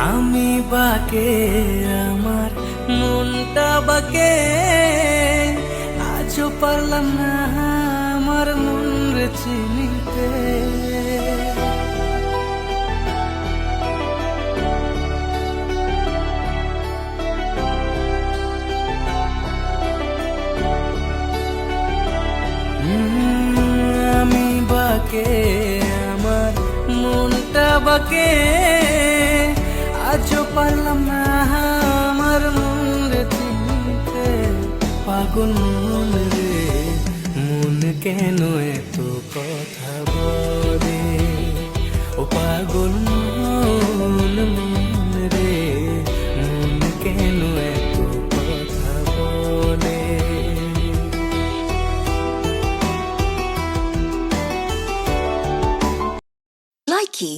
আমি বাকে আমার মনটা বাকে, আজও পারলাম না আমার মন রে চিনিতে। আমি বাকে আমার মনটা বাকে, আজও পারলাম না আমার মন রে চিনতে। পাগল মন রে, মন কেন এত কথা বলে? ও পাগল মন, মন রে, মন কেন এত কথা বলে? Likey